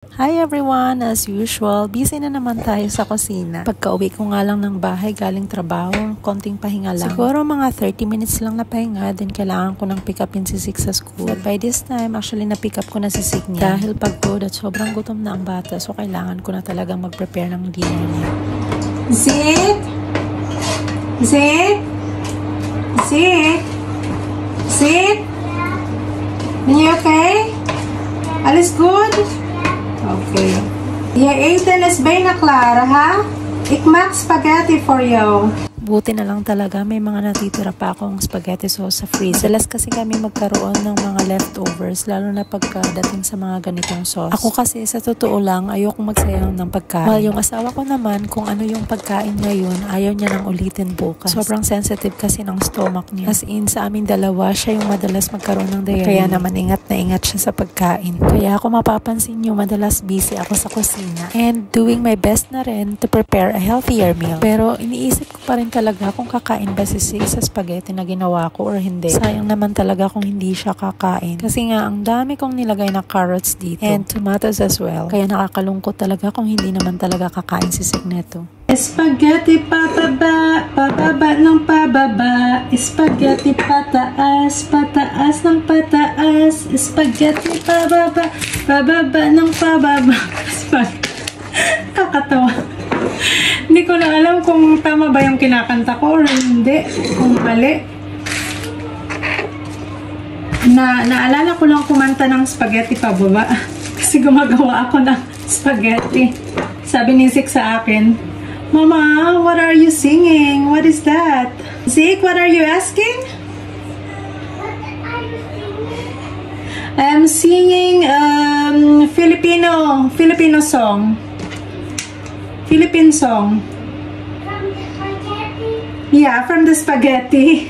Hi everyone! As usual, busy na naman tayo sa kusina. Pagka-uwi ko nga lang ng bahay galing trabaho, konting pahinga lang. Siguro mga 30 minutes lang na pahinga, then kailangan ko nang pick upin si Sik sa school. But by this time, actually na-pick up ko na si Sik niya. Dahil pagod at sobrang gutom na ang bata, so kailangan ko na talagang mag-prepare ng dinner niya. Sik? Sik? Sik? Sik? Are you okay? Alles good? Okay. Je eten is bijna klaar, ha? Ik maak spaghetti for you. Buti na lang talaga may mga natitira pa akong spaghetti sauce sa freezer. Dalas kasi kami magkaroon ng mga leftovers, lalo na pagkadating sa mga ganitong sauce. Ako kasi sa totoo lang, ayokong magsayang ng pagkain. While yung asawa ko naman, kung ano yung pagkain ngayon, ayaw niya nang ulitin bukas. Sobrang sensitive kasi ng stomach niya. As in, sa aming dalawa, siya yung madalas magkaroon ng diarrhea. Kaya naman ingat na ingat siya sa pagkain. Kaya ako mapapansin nyo, madalas busy ako sa kusina. And doing my best na rin to prepare a healthier meal. Pero iniisip ko pa rin talaga kung kakain ba si Sik sa spaghetti na ginawa ko or hindi. Sayang naman talaga kung hindi siya kakain. Kasi nga, ang dami kong nilagay na carrots dito. And tomatoes as well. Kaya nakakalungkot talaga kung hindi naman talaga kakain si Sik neto. Spaghetti pababa, pababa ng pababa. Spaghetti pataas, pataas ng pataas. Spaghetti pababa, pababa ng pababa. Kakatawa. Hindi ko na alam kung tama ba yung kinakanta ko or hindi. Kung mali. Naalala ko lang kumanta ng spaghetti pababa. Kasi gumagawa ako ng spaghetti. Sabi ni Sik sa akin, Mama, what are you singing? What is that? Sik, what are you asking? I'm singing Filipino song. Philippine song. From the spaghetti? Yeah, from the spaghetti.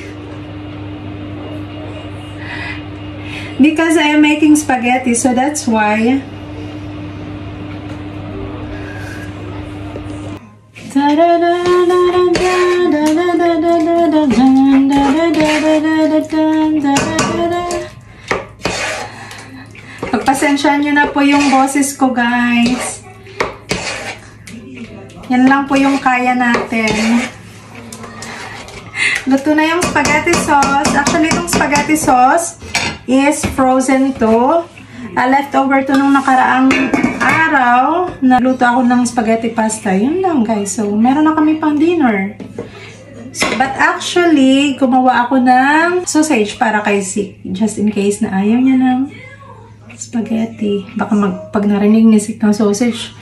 Because I am making spaghetti, so that's why. Pagpasensyahan nyo na po yung boses ko, guys. Yan lang po yung kaya natin. Luto na yung spaghetti sauce. Actually, itong spaghetti sauce is frozen to. Leftover to nung nakaraang araw. Naluto ako ng spaghetti pasta. Yun lang, guys. So, meron na kami pang dinner. So, but actually, gumawa ako ng sausage para kay Sik. Just in case na ayaw niya ng spaghetti. Baka pag narinig ni Sik ng sausage,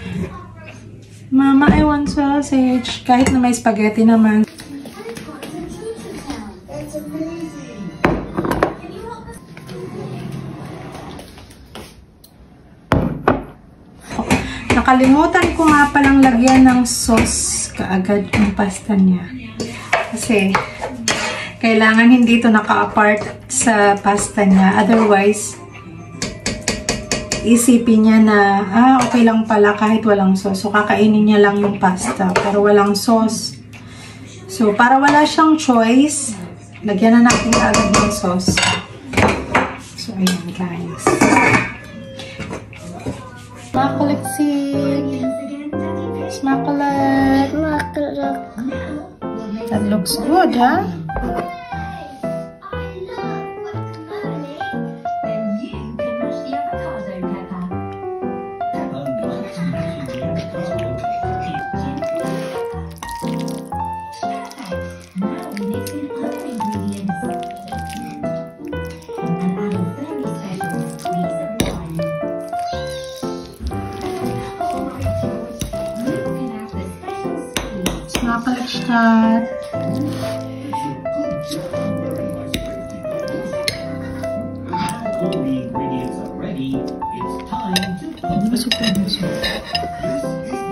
Mama, I want sausage. Kahit na may spaghetti naman. Nakalimutan ko nga palang lagyan ng sauce kaagad yung pasta niya. Kasi, kailangan hindi ito naka-apart sa pasta niya. Otherwise, isipin niya na, okay lang pala kahit walang sauce. So, kakainin niya lang yung pasta, pero walang sauce. So, para wala siyang choice, lagyan na natin agad ng sauce. So, ayan guys. Smakulit Sik. Smakulit. That looks good, huh? Smakulit siya. All the ingredients are ready. It's time to put them in.